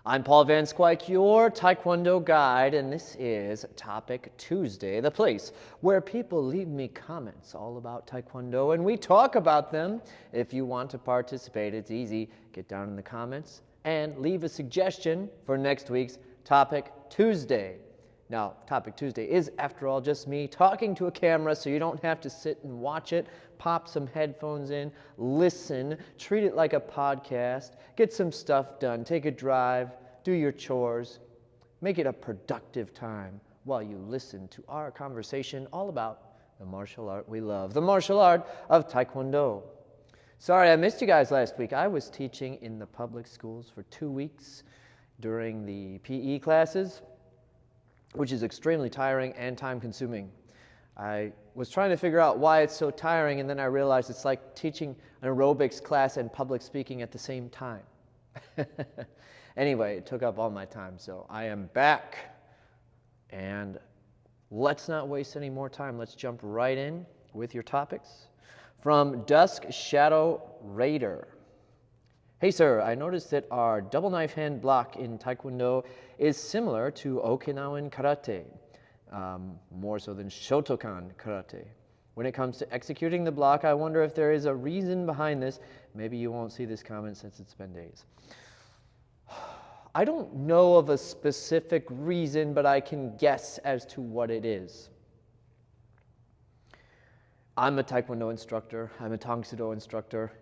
I'm Paul Van Squike, your Taekwondo guide, and this is Topic Tuesday, the place where people leave me comments all about Taekwondo, and we talk about them. If you want to participate, it's easy. Get down in the comments and leave a suggestion for next week's Topic Tuesday. Now, Topic Tuesday is, after all, just me talking to a camera, so you don't have to sit and watch it. Pop some headphones in, listen, treat it like a podcast, get some stuff done, take a drive, do your chores, make it a productive time while you listen to our conversation all about the martial art we love, the martial art of Taekwondo. Sorry I missed you guys last week. I was teaching in the public schools for 2 weeks during the PE classes, which is extremely tiring and time-consuming. I was trying to figure out why it's so tiring, and then I realized it's like teaching an aerobics class and public speaking at the same time. Anyway, it took up all my time, so I am back. And let's not waste any more time. Let's jump right in with your topics. From Dusk Shadow Raider. Hey sir, I noticed that our double knife hand block in Taekwondo is similar to Okinawan karate, more so than Shotokan karate. When it comes to executing the block, I wonder if there is a reason behind this. Maybe you won't see this comment since it's been days. I don't know of a specific reason, but I can guess as to what it is. I'm a Taekwondo instructor. I'm a Tang Soo Do instructor.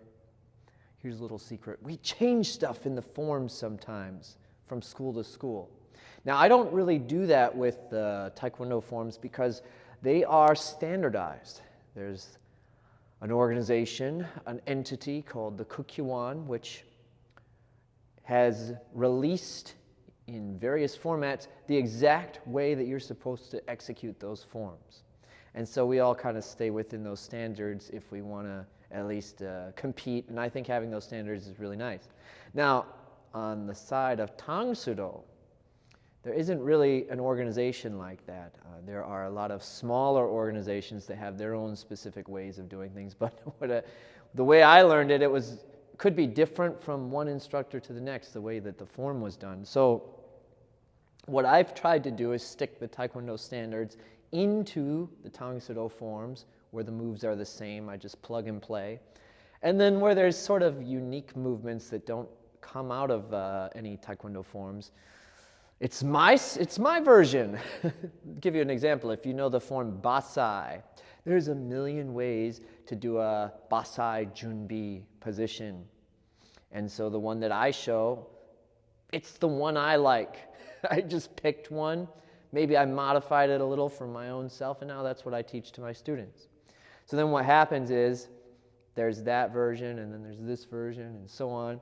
Here's a little secret. We change stuff in the forms sometimes from school to school. Now, I don't really do that with the Taekwondo forms because they are standardized. There's an organization, an entity called the Kukyuan, which has released in various formats the exact way that you're supposed to execute those forms. And so we all kind of stay within those standards if we want to at least compete, and I think having those standards is really nice. Now, on the side of Tang Soo Do, there isn't really an organization like that. There are a lot of smaller organizations that have their own specific ways of doing things, but the way I learned it, could be different from one instructor to the next, the way that the form was done. So what I've tried to do is stick the Taekwondo standards into the Tang Soo Do forms, where the moves are the same. I just plug and play. And then where there's sort of unique movements that don't come out of any Taekwondo forms, it's my version. Give you an example. If you know the form Basai, there's a million ways to do a Basai Junbi position. And so the one that I show, it's the one I like. I just picked one. Maybe I modified it a little for my own self, and now that's what I teach to my students. So then what happens is there's that version, and then there's this version, and so on.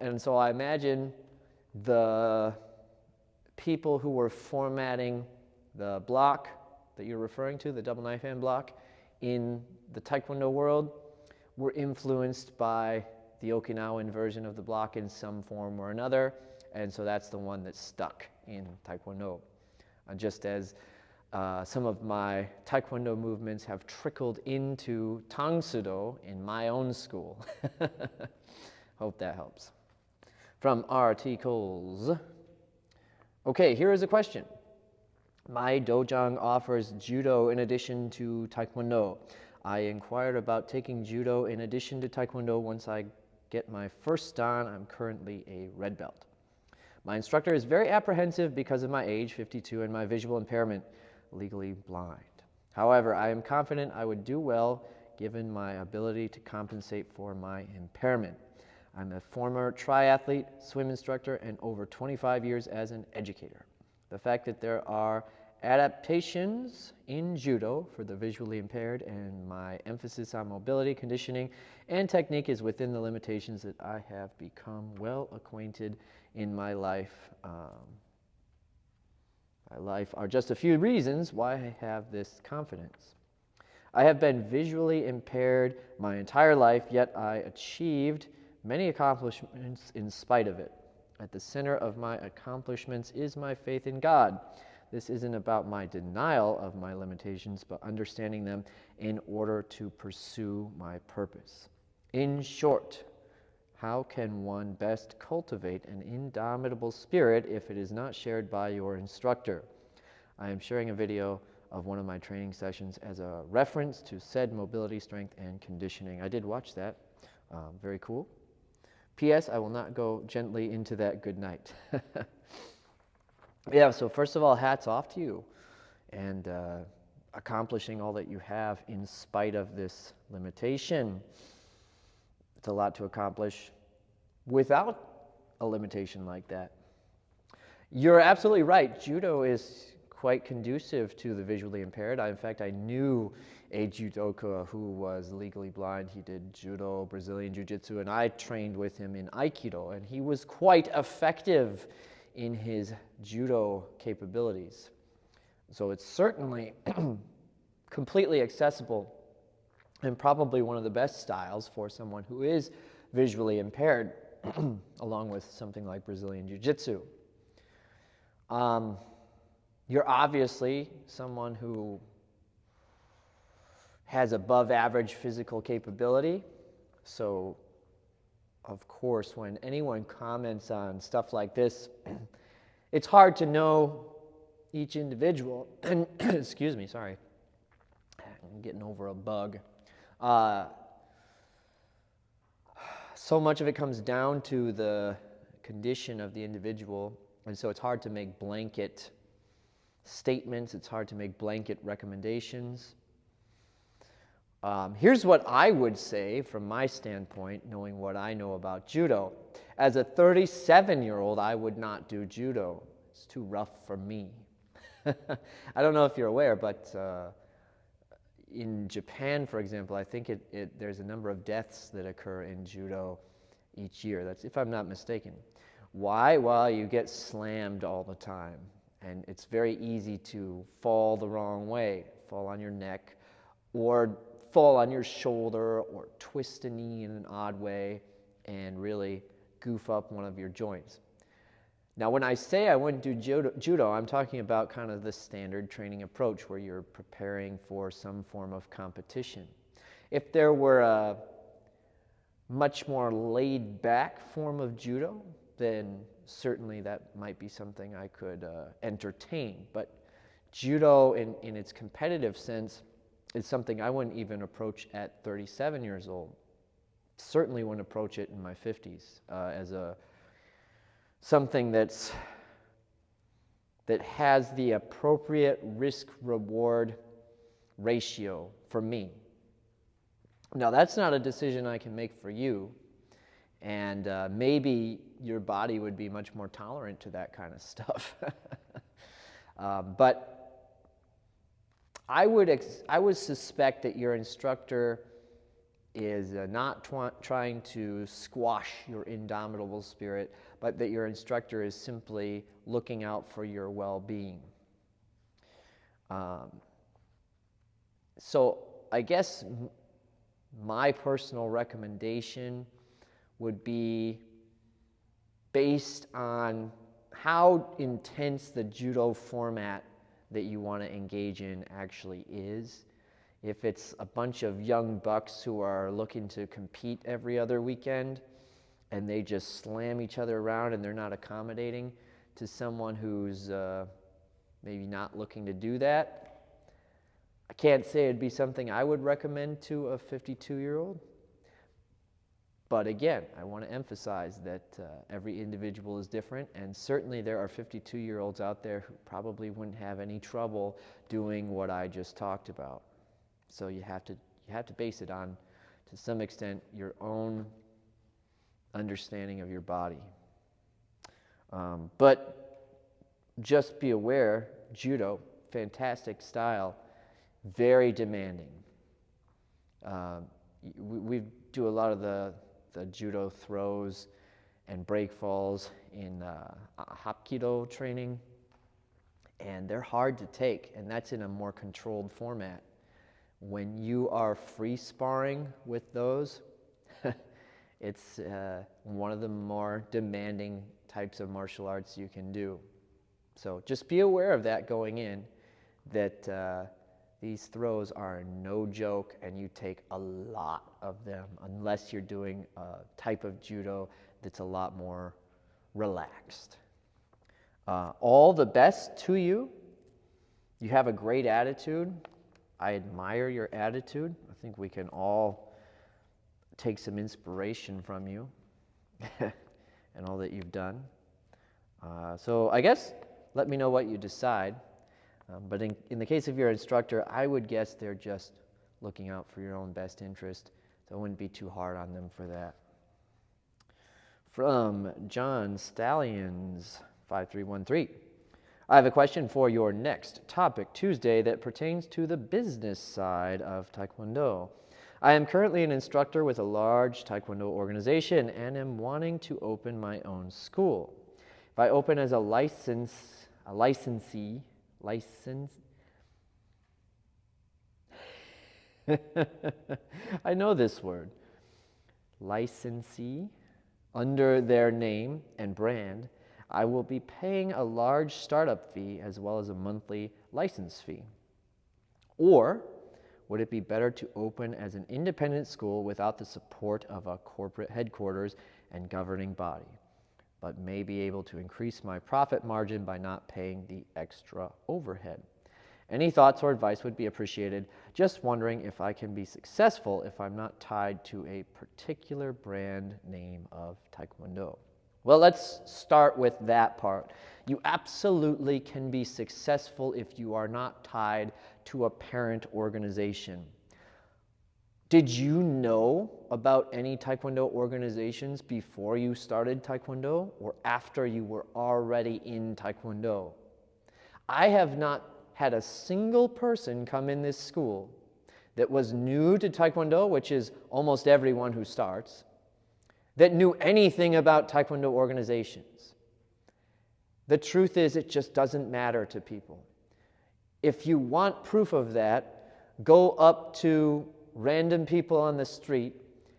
And so I imagine the people who were formatting the block that you're referring to, the double knife hand block, in the Taekwondo world were influenced by the Okinawan version of the block in some form or another, and so that's the one that stuck in Taekwondo. Just as some of my Taekwondo movements have trickled into Tang Soo Do in my own school. Hope that helps. From articles. Okay, here is a question. My dojang offers Judo in addition to Taekwondo. I inquired about taking Judo in addition to Taekwondo once I get my first dan. I'm currently a red belt. My instructor is very apprehensive because of my age, 52, and my visual impairment, legally blind. However, I am confident I would do well given my ability to compensate for my impairment. I'm a former triathlete, swim instructor, and over 25 years as an educator. The fact that there are adaptations in Judo for the visually impaired and my emphasis on mobility, conditioning, and technique is within the limitations that I have become well acquainted in my life. My life are just a few reasons why I have this confidence. I have been visually impaired my entire life, yet I achieved many accomplishments in spite of it. At the center of my accomplishments is my faith in God. This isn't about my denial of my limitations, but understanding them in order to pursue my purpose. In short, How can one best cultivate an indomitable spirit if it is not shared by your instructor? I am sharing a video of one of my training sessions as a reference to said mobility, strength, and conditioning. I did watch that. Very cool. P.S. I will not go gently into that good night. Yeah, so first of all, hats off to you and accomplishing all that you have in spite of this limitation. It's a lot to accomplish without a limitation like that. You're absolutely right. Judo is quite conducive to the visually impaired. In fact, I knew a judoka who was legally blind. He did judo, Brazilian jiu-jitsu, and I trained with him in aikido, and he was quite effective in his judo capabilities. So it's certainly completely accessible and probably one of the best styles for someone who is visually impaired, along with something like Brazilian jiu-jitsu. You're obviously someone who has above average physical capability. So, of course, when anyone comments on stuff like this, it's hard to know each individual. And excuse me, sorry. I'm getting over a bug. So much of it comes down to the condition of the individual, and so it's hard to make blanket statements. It's hard to make blanket recommendations. Here's what I would say from my standpoint, knowing what I know about judo. As a 37-year-old, I would not do judo. It's too rough for me. I don't know if you're aware, but in Japan, for example, I think there's a number of deaths that occur in judo each year. That's if I'm not mistaken. Why? Well, you get slammed all the time, and it's very easy to fall the wrong way, fall on your neck, or fall on your shoulder, or twist a knee in an odd way, and really goof up one of your joints. Now, when I say I wouldn't do judo, I'm talking about kind of the standard training approach where you're preparing for some form of competition. If there were a much more laid-back form of judo, then certainly that might be something I could entertain. But judo, in its competitive sense, is something I wouldn't even approach at 37 years old. Certainly wouldn't approach it in my 50s as something that has the appropriate risk-reward ratio for me. Now, that's not a decision I can make for you, and maybe your body would be much more tolerant to that kind of stuff. But I would suspect that your instructor is not trying to squash your indomitable spirit, but that your instructor is simply looking out for your well-being. So I guess my personal recommendation would be based on how intense the judo format that you want to engage in actually is. If it's a bunch of young bucks who are looking to compete every other weekend and they just slam each other around and they're not accommodating to someone who's maybe not looking to do that, I can't say it'd be something I would recommend to a 52-year-old. But again, I want to emphasize that every individual is different, and certainly there are 52-year-olds out there who probably wouldn't have any trouble doing what I just talked about. So you have to base it on, to some extent, your own understanding of your body. But just be aware, judo, fantastic style, very demanding. We do a lot of the judo throws and break falls in hapkido training, and they're hard to take, and that's in a more controlled format. When you are free sparring with those, it's one of the more demanding types of martial arts you can do. So just be aware of that going in, that the these throws are no joke, and you take a lot of them unless you're doing a type of judo that's a lot more relaxed. All the best to you. You have a great attitude. I admire your attitude. I think we can all take some inspiration from you and all that you've done. So I guess let me know what you decide. But in the case of your instructor, I would guess they're just looking out for your own best interest. So I wouldn't be too hard on them for that. From John Stallions, 5313. I have a question for your next Topic Tuesday that pertains to the business side of Taekwondo. I am currently an instructor with a large Taekwondo organization and am wanting to open my own school. If I open as a licensee, I know this word, licensee, under their name and brand, I will be paying a large startup fee as well as a monthly license fee. Or would it be better to open as an independent school without the support of a corporate headquarters and governing body, but may be able to increase my profit margin by not paying the extra overhead? Any thoughts or advice would be appreciated. Just wondering if I can be successful if I'm not tied to a particular brand name of Taekwondo. Well, let's start with that part. You absolutely can be successful if you are not tied to a parent organization. Did you know about any Taekwondo organizations before you started Taekwondo or after you were already in Taekwondo? I have not had a single person come in this school that was new to Taekwondo, which is almost everyone who starts, that knew anything about Taekwondo organizations. The truth is, it just doesn't matter to people. If you want proof of that, go up to random people on the street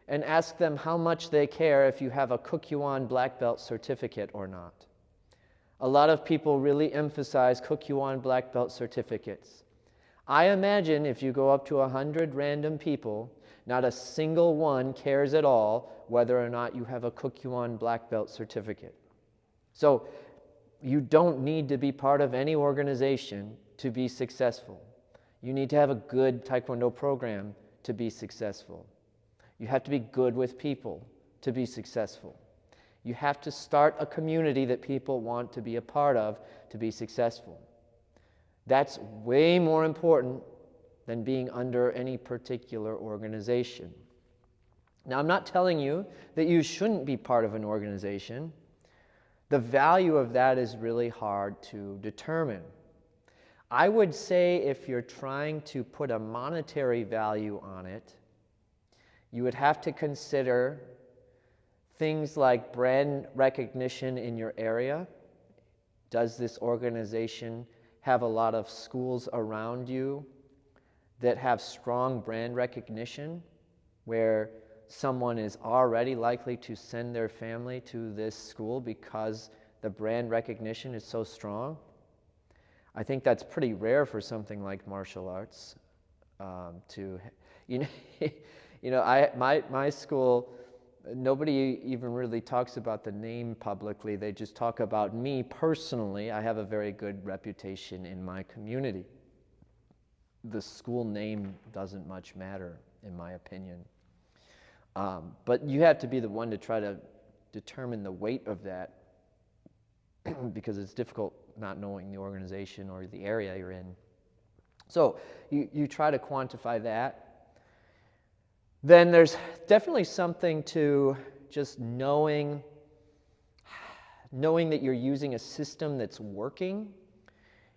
and ask them how much they care if you have a Kokyuan black belt certificate or not. A lot of people really emphasize Kokyuan black belt certificates. I imagine if you go up to 100 random people, not a single one cares at all whether or not you have a Kokyuan black belt certificate. So you don't need to be part of any organization to be successful. You need to have a good Taekwondo program to be successful. You have to be good with people to be successful. You have to start a community that people want to be a part of to be successful. That's way more important than being under any particular organization. Now, I'm not telling you that you shouldn't be part of an organization. The value of that is really hard to determine. I would say if you're trying to put a monetary value on it, you would have to consider things like brand recognition in your area. Does this organization have a lot of schools around you that have strong brand recognition, where someone is already likely to send their family to this school because the brand recognition is so strong? I think that's pretty rare for something like martial arts. My school, nobody even really talks about the name publicly. They just talk about me personally. I have a very good reputation in my community. The school name doesn't much matter, in my opinion. But you have to be the one to try to determine the weight of that because it's difficult not knowing the organization or the area you're in. So you try to quantify that. Then there's definitely something to just knowing that you're using a system that's working.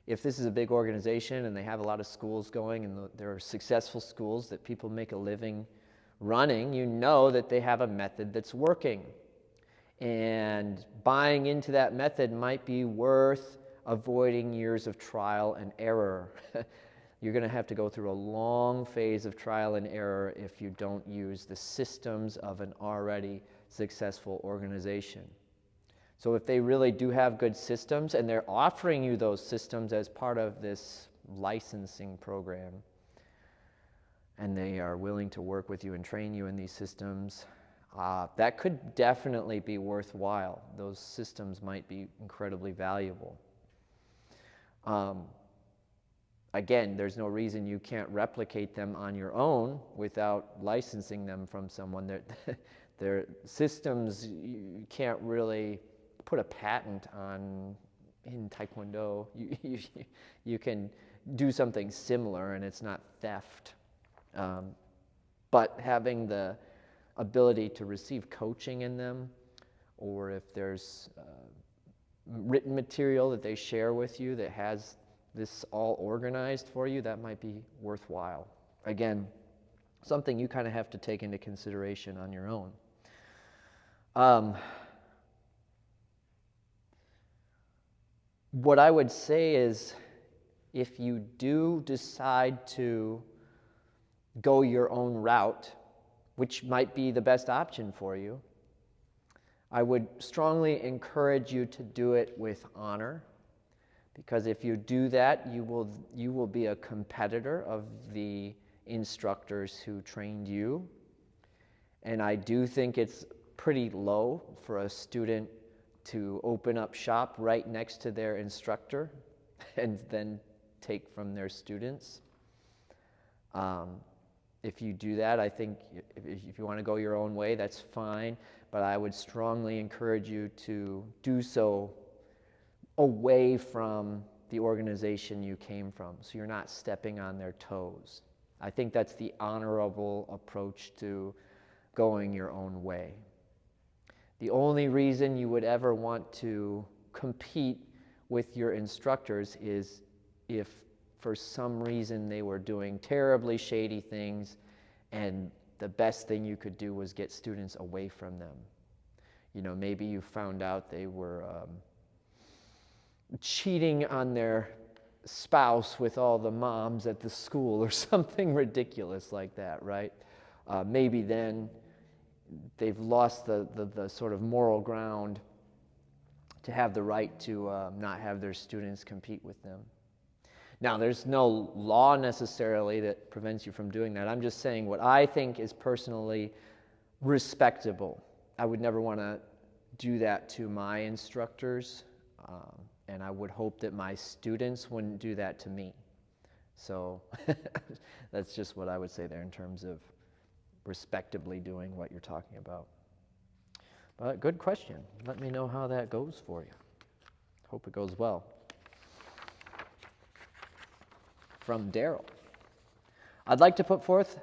If this is a big organization and they have a lot of schools going and there are successful schools that people make a living running, you know that they have a method that's working. And buying into that method might be worth avoiding years of trial and error. You're going to have to go through a long phase of trial and error if you don't use the systems of an already successful organization. So if they really do have good systems and they're offering you those systems as part of this licensing program, and they are willing to work with you and train you in these systems, that could definitely be worthwhile. Those systems might be incredibly valuable. Again, there's no reason you can't replicate them on your own without licensing them from someone. They're systems you can't really put a patent on in Taekwondo. You can do something similar and it's not theft. But having the ability to receive coaching in them, or if there's written material that they share with you that has this all organized for you, that might be worthwhile. Again, something you kind of have to take into consideration on your own. What I would say is, if you do decide to go your own route, which might be the best option for you, I would strongly encourage you to do it with honor, because if you do that, you will be a competitor of the instructors who trained you. And I do think it's pretty low for a student to open up shop right next to their instructor and then take from their students. If you do that, I think if you want to go your own way, that's fine. But I would strongly encourage you to do so away from the organization you came from, so you're not stepping on their toes. I think that's the honorable approach to going your own way. The only reason you would ever want to compete with your instructors is if for some reason they were doing terribly shady things and the best thing you could do was get students away from them. You know, maybe you found out they were cheating on their spouse with all the moms at the school or something ridiculous like that, right? Maybe then they've lost the sort of moral ground to have the right to not have their students compete with them. Now, there's no law necessarily that prevents you from doing that. I'm just saying what I think is personally respectable. I would never want to do that to my instructors, and I would hope that my students wouldn't do that to me. So that's just what I would say there in terms of respectably doing what you're talking about. But good question. Let me know how that goes for you. Hope it goes well. From Daryl. I'd like to put forth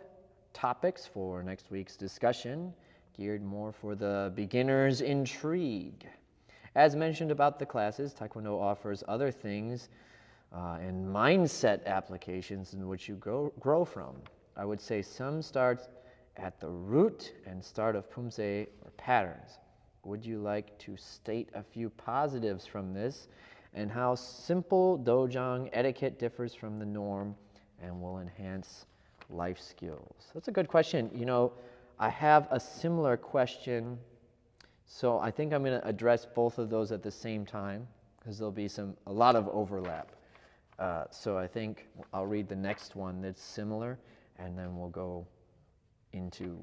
topics for next week's discussion, geared more for the beginner's intrigue. As mentioned about the classes, Taekwondo offers other things and mindset applications in which you grow from. I would say some start at the root and start of Pumse or patterns. Would you like to state a few positives from this and how simple dojang etiquette differs from the norm and will enhance life skills? That's a good question. You know, I have a similar question, so I think I'm going to address both of those at the same time because there'll be a lot of overlap. So I think I'll read the next one that's similar, and then we'll go into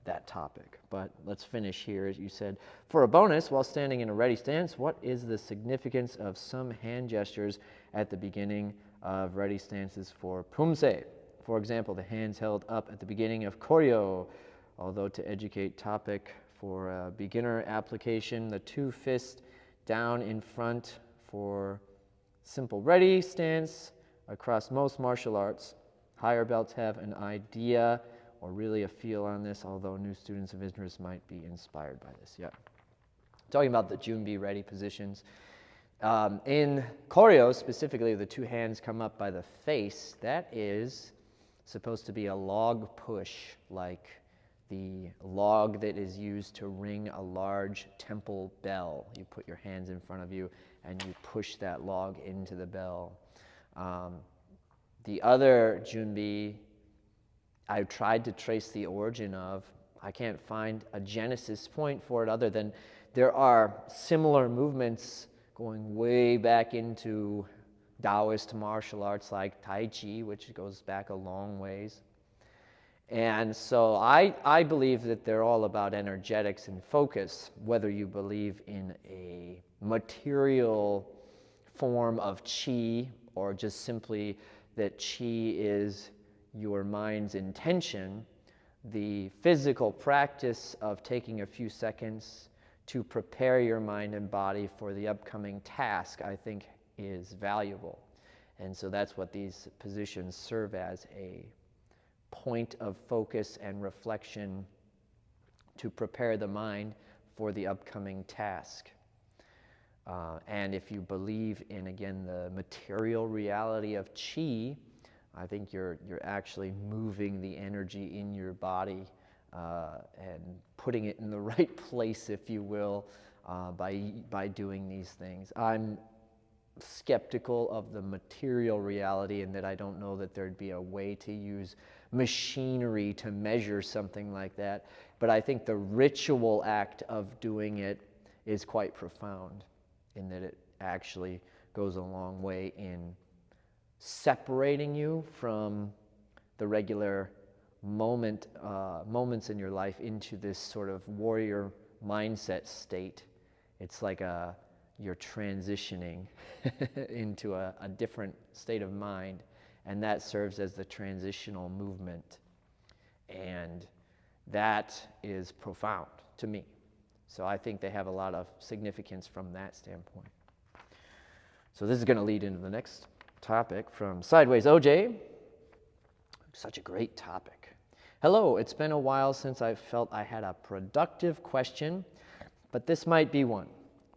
that topic. But let's finish here. As you said, for a bonus, while standing in a ready stance, what is the significance of some hand gestures at the beginning of ready stances for Pumse? For example, the hands held up at the beginning of Koryo. Although to educate topic for a beginner application, the two fists down in front for simple ready stance across most martial arts. Higher belts have an idea or really a feel on this, although new students of interest might be inspired by this. Yeah. Talking about the Junbi ready positions. In Koryo specifically, the two hands come up by the face. That is supposed to be a log push, like the log that is used to ring a large temple bell. You put your hands in front of you and you push that log into the bell. The other Junbi, I've tried to trace the origin of. I can't find a genesis point for it other than there are similar movements going way back into Taoist martial arts like Tai Chi, which goes back a long ways. And so I believe that they're all about energetics and focus, whether you believe in a material form of chi or just simply that chi is your mind's intention. The physical practice of taking a few seconds to prepare your mind and body for the upcoming task, I think, is valuable. And so that's what these positions serve as, a point of focus and reflection to prepare the mind for the upcoming task. And if you believe in, again, the material reality of chi, I think you're actually moving the energy in your body and putting it in the right place, if you will, by doing these things. I'm skeptical of the material reality, and that I don't know that there'd be a way to use machinery to measure something like that. But I think the ritual act of doing it is quite profound, in that it actually goes a long way in separating you from the regular moments in your life into this sort of warrior mindset state. It's like you're transitioning into a different state of mind, and that serves as the transitional movement. And that is profound to me. So I think they have a lot of significance from that standpoint. So this is going to lead into the next topic from Sideways OJ. Such a great topic. Hello, it's been a while since I felt I had a productive question, but this might be one.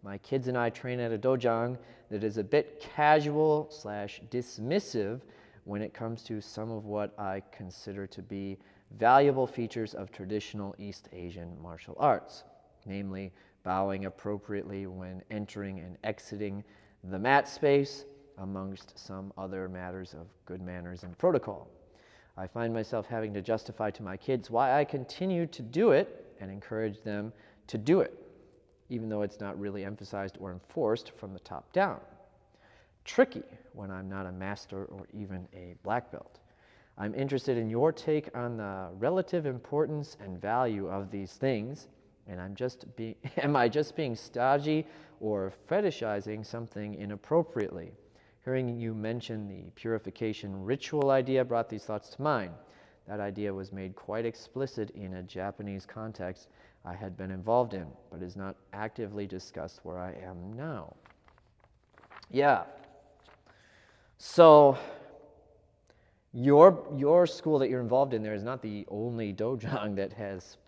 My kids and I train at a dojang that is a bit casual/dismissive when it comes to some of what I consider to be valuable features of traditional East Asian martial arts, namely bowing appropriately when entering and exiting the mat space, amongst some other matters of good manners and protocol. I find myself having to justify to my kids why I continue to do it and encourage them to do it, even though it's not really emphasized or enforced from the top down. Tricky when I'm not a master or even a black belt. I'm interested in your take on the relative importance and value of these things, and am I just being stodgy or fetishizing something inappropriately? Hearing you mention the purification ritual idea brought these thoughts to mind. That idea was made quite explicit in a Japanese context I had been involved in, but is not actively discussed where I am now. Yeah. So your school that you're involved in there is not the only dojang that has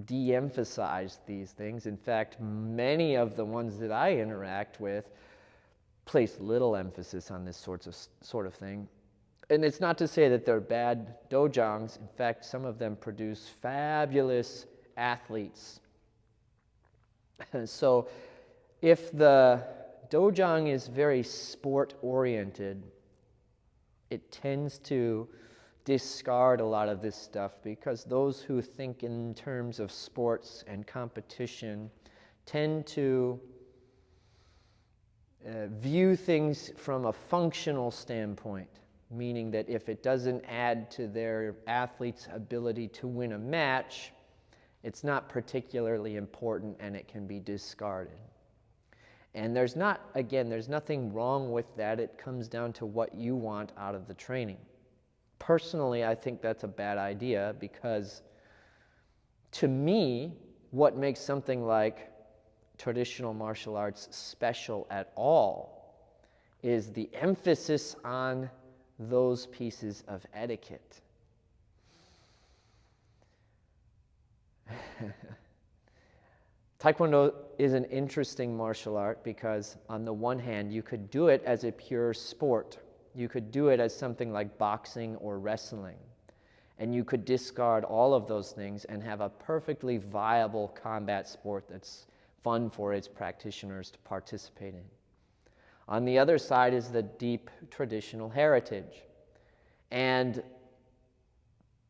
de-emphasized these things. In fact, many of the ones that I interact with place little emphasis on this sort of thing. And it's not to say that they're bad dojangs. In fact, some of them produce fabulous athletes. So if the dojang is very sport-oriented, it tends to discard a lot of this stuff, because those who think in terms of sports and competition tend to view things from a functional standpoint, meaning that if it doesn't add to their athlete's ability to win a match, it's not particularly important and it can be discarded. And there's nothing wrong with that. It comes down to what you want out of the training. Personally, I think that's a bad idea, because to me, what makes something like traditional martial arts special at all is the emphasis on those pieces of etiquette. Taekwondo is an interesting martial art because, on the one hand, you could do it as a pure sport. You could do it as something like boxing or wrestling. And you could discard all of those things and have a perfectly viable combat sport that's fun for its practitioners to participate in. On the other side is the deep traditional heritage. And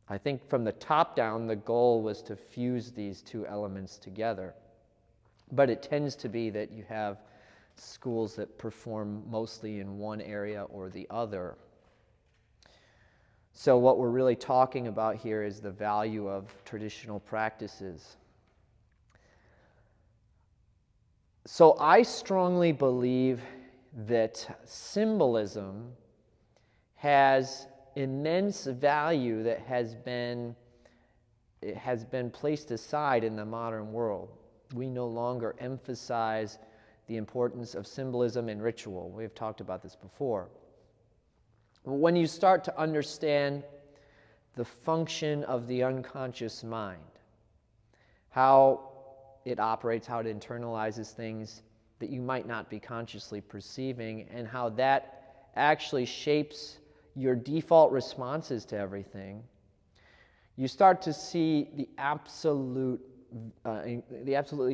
I think from the top down, the goal was to fuse these two elements together. But it tends to be that you have schools that perform mostly in one area or the other. So what we're really talking about here is the value of traditional practices. So I strongly believe that symbolism has immense value that has been placed aside in the modern world. We no longer emphasize the importance of symbolism and ritual. We've talked about this before. When you start to understand the function of the unconscious mind, how it operates, how it internalizes things that you might not be consciously perceiving, and how that actually shapes your default responses to everything, you start to see the absolutely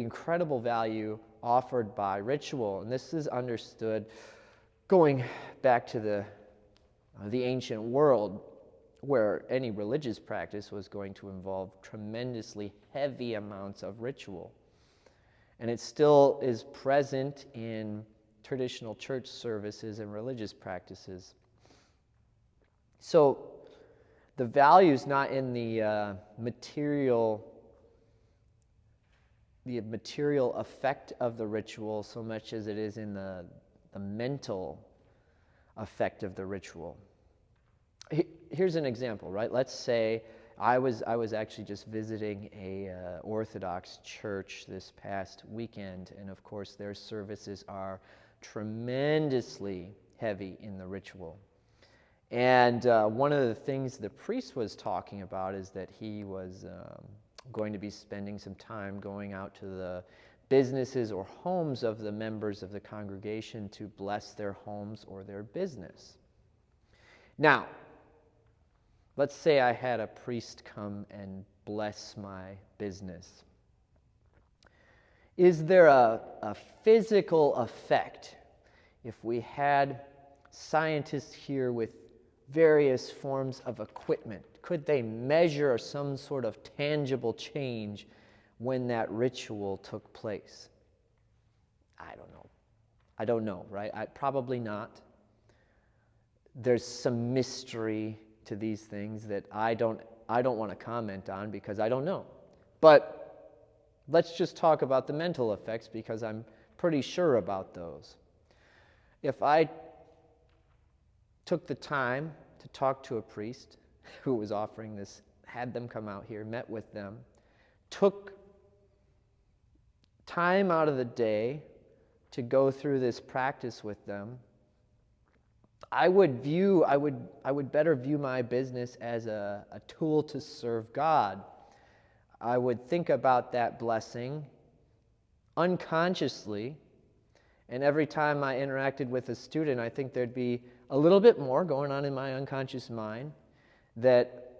incredible value offered by ritual. And this is understood going back to the ancient world, where any religious practice was going to involve tremendously heavy amounts of ritual. And it still is present in traditional church services and religious practices. So the value is not in the material effect of the ritual so much as it is in the mental effect of the ritual. Here's an example, right? Let's say I was actually just visiting a Orthodox church this past weekend, and of course their services are tremendously heavy in the ritual. And one of the things the priest was talking about is that he was going to be spending some time going out to the businesses or homes of the members of the congregation to bless their homes or their business. Now, let's say I had a priest come and bless my business. Is there a physical effect if we had scientists here with various forms of equipment? Could they measure some sort of tangible change when that ritual took place? I don't know, right? Probably not. There's some mystery to these things that I don't want to comment on because I don't know. But let's just talk about the mental effects because I'm pretty sure about those. If I took the time to talk to a priest who was offering this, had them come out here, met with them, took time out of the day to go through this practice with them, I would better view my business as a tool to serve God. I would think about that blessing unconsciously, and every time I interacted with a student, I think there'd be a little bit more going on in my unconscious mind that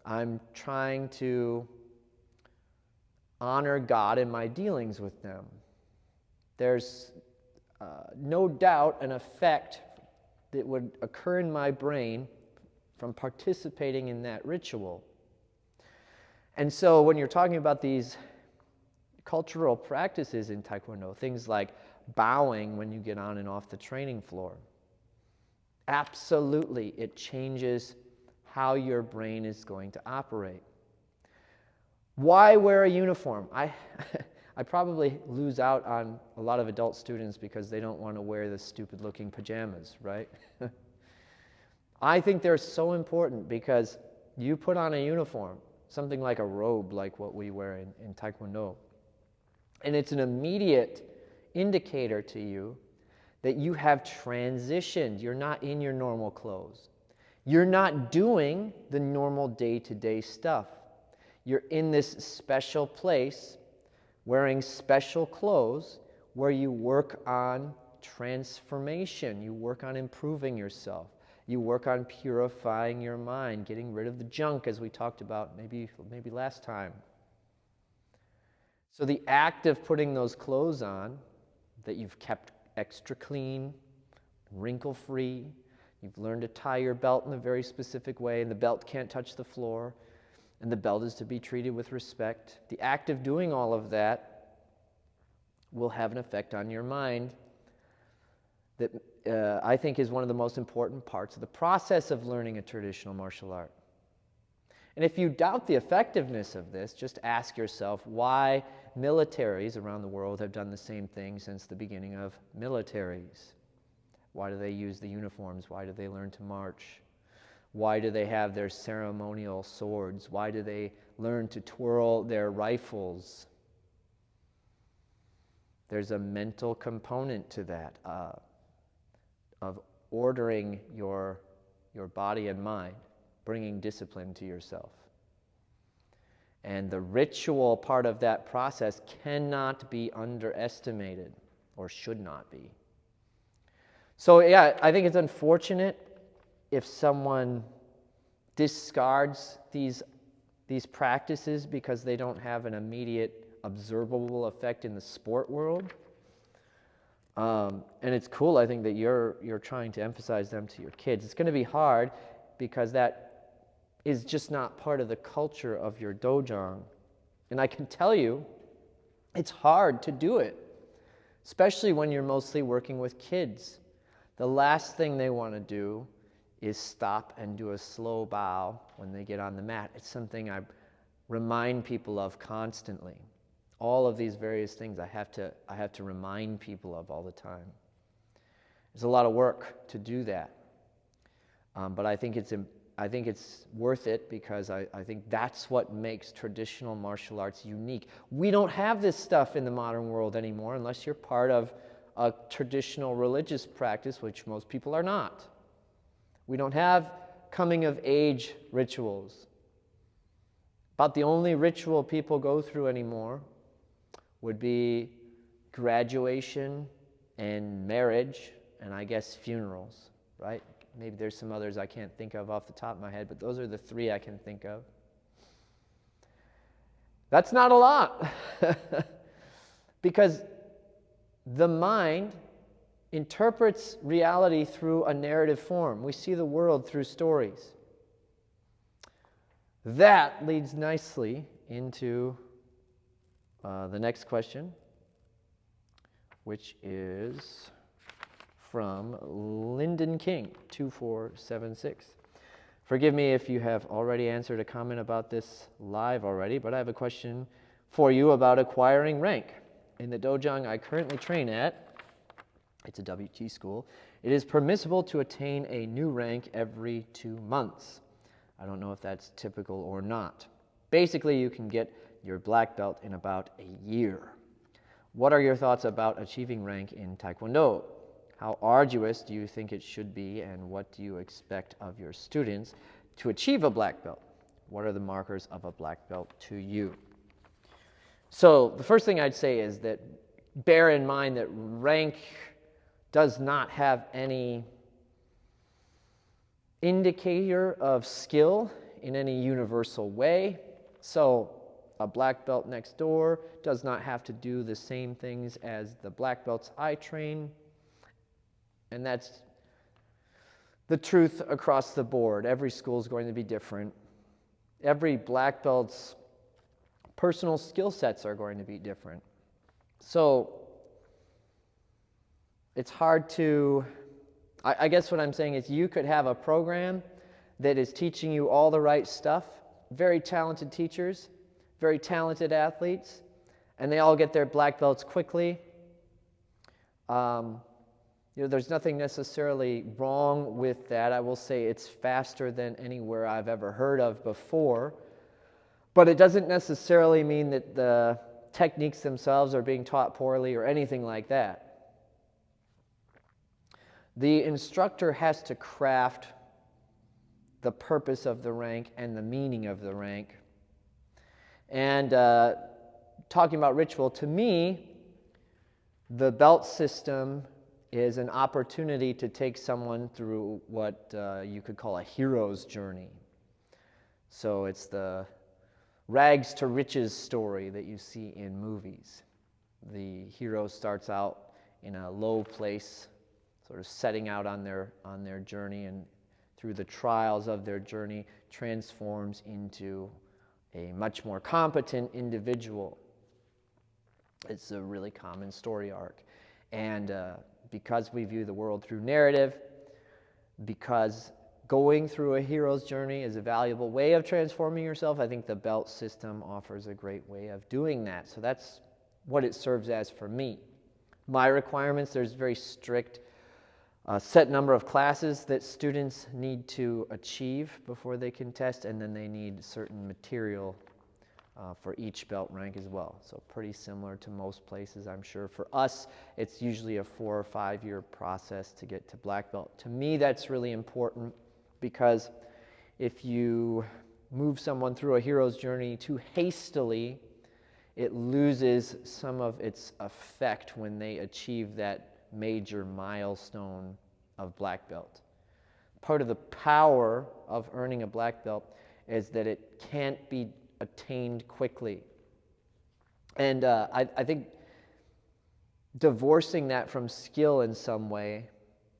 I'm trying to honor God in my dealings with them. There's no doubt an effect that would occur in my brain from participating in that ritual. And so when you're talking about these cultural practices in Taekwondo, things like bowing when you get on and off the training floor, absolutely it changes how your brain is going to operate. Why wear a uniform? I probably lose out on a lot of adult students because they don't want to wear the stupid looking pajamas, right? I think they're so important because you put on a uniform, something like a robe like what we wear in Taekwondo, and it's an immediate indicator to you that you have transitioned. You're not in your normal clothes. You're not doing the normal day-to-day stuff. You're in this special place wearing special clothes where you work on transformation. You work on improving yourself. You work on purifying your mind, getting rid of the junk, as we talked about maybe last time. So the act of putting those clothes on that you've kept extra clean, wrinkle-free, you've learned to tie your belt in a very specific way, and the belt can't touch the floor, and the belt is to be treated with respect. The act of doing all of that will have an effect on your mind that I think is one of the most important parts of the process of learning a traditional martial art. And if you doubt the effectiveness of this, just ask yourself why militaries around the world have done the same thing since the beginning of militaries. Why do they use the uniforms? Why do they learn to march? Why do they have their ceremonial swords? Why do they learn to twirl their rifles? There's a mental component to that, of ordering your body and mind, bringing discipline to yourself. And the ritual part of that process cannot be underestimated, or should not be. So yeah, I think it's unfortunate if someone discards these practices because they don't have an immediate observable effect in the sport world. And it's cool, I think, that you're trying to emphasize them to your kids. It's going to be hard because that is just not part of the culture of your dojang. And I can tell you, it's hard to do it, especially when you're mostly working with kids. The last thing they want to do is stop and do a slow bow when they get on the mat. It's something I remind people of constantly. All of these various things I have to remind people of all the time. There's a lot of work to do that, but I think it's worth it because I think that's what makes traditional martial arts unique. We don't have this stuff in the modern world anymore unless you're part of a traditional religious practice, which most people are not. We don't have coming of age rituals. About the only ritual people go through anymore would be graduation and marriage, and I guess funerals, right? Maybe there's some others I can't think of off the top of my head, but those are the three I can think of. That's not a lot, because the mind interprets reality through a narrative form. We see the world through stories. That leads nicely into the next question, which is from Lyndon King, 2476. Forgive me if you have already answered a comment about this live already, but I have a question for you about acquiring rank. In the dojang I currently train at, it's a WT school, it is permissible to attain a new rank every 2 months. I don't know if that's typical or not. Basically, you can get your black belt in about a year. What are your thoughts about achieving rank in Taekwondo? How arduous do you think it should be, and what do you expect of your students to achieve a black belt? What are the markers of a black belt to you? So the first thing I'd say is that bear in mind that rank does not have any indicator of skill in any universal way. So a black belt next door does not have to do the same things as the black belts I train. And that's the truth across the board. Every school is going to be different. Every black belt's personal skill sets are going to be different. So it's hard to, I guess what I'm saying is you could have a program that is teaching you all the right stuff, very talented teachers, very talented athletes, and they all get their black belts quickly. There's nothing necessarily wrong with that. I will say it's faster than anywhere I've ever heard of before. But it doesn't necessarily mean that the techniques themselves are being taught poorly or anything like that. The instructor has to craft the purpose of the rank and the meaning of the rank. And talking about ritual, to me, the belt system is an opportunity to take someone through what you could call a hero's journey. So it's the rags to riches story that you see in movies. The hero starts out in a low place, sort of setting out on their journey, and through the trials of their journey transforms into a much more competent individual. It's a really common story arc. And because we view the world through narrative, because going through a hero's journey is a valuable way of transforming yourself, I think the belt system offers a great way of doing that. So that's what it serves as for me. My requirements, there's very strict set number of classes that students need to achieve before they can test, and then they need certain material for each belt rank as well. So pretty similar to most places, I'm sure. For us, it's usually a 4 or 5 year process to get to black belt. To me, that's really important because if you move someone through a hero's journey too hastily, it loses some of its effect when they achieve that major milestone of black belt. Part of the power of earning a black belt is that it can't be attained quickly. And I think divorcing that from skill in some way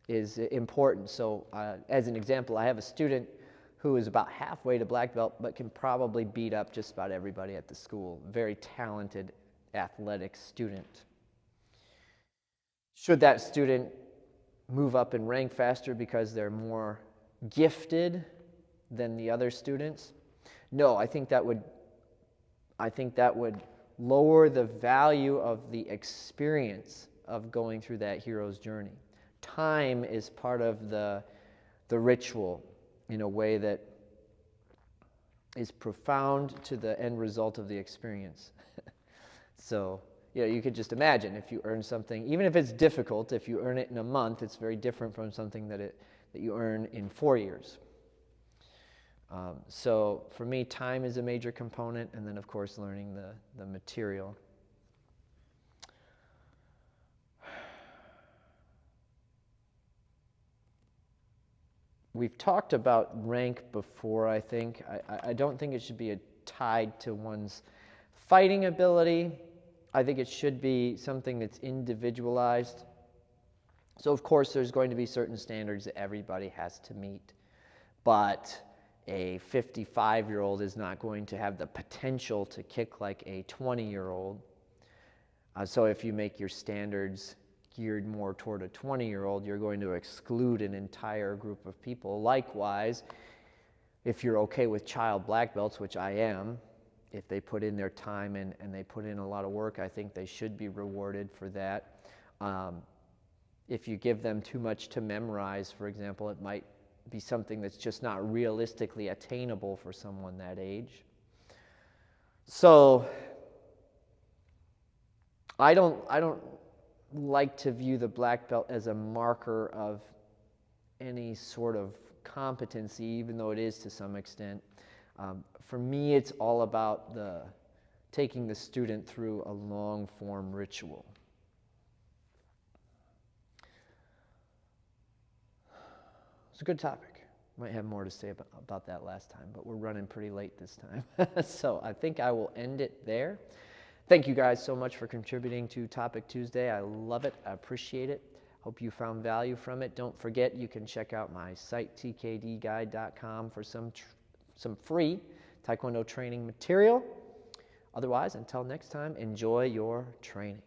is important. So as an example, I have a student who is about halfway to black belt but can probably beat up just about everybody at the school. Very talented, athletic student. Should that student move up in rank faster because they're more gifted than the other students? No, I think that would lower the value of the experience of going through that hero's journey. Time is part of the ritual in a way that is profound to the end result of the experience. So, you could just imagine if you earn something, even if it's difficult, if you earn it in a month, it's very different from something that you earn in 4 years. So for me, time is a major component, and then of course learning the material. We've talked about rank before, I think. I don't think it should be tied to one's fighting ability. I think it should be something that's individualized. So of course there's going to be certain standards that everybody has to meet, but a 55-year-old is not going to have the potential to kick like a 20-year-old. So if you make your standards geared more toward a 20-year-old, you're going to exclude an entire group of people. Likewise, if you're okay with child black belts, which I am, if they put in their time and they put in a lot of work, I think they should be rewarded for that. If you give them too much to memorize, for example, it might be something that's just not realistically attainable for someone that age. So I don't like to view the black belt as a marker of any sort of competency, even though it is to some extent. For me, it's all about taking the student through a long-form ritual. It's a good topic. Might have more to say about that last time, but we're running pretty late this time. So I think I will end it there. Thank you guys so much for contributing to Topic Tuesday. I love it. I appreciate it. Hope you found value from it. Don't forget, you can check out my site, tkdguide.com, for some free Taekwondo training material. Otherwise, until next time, enjoy your training.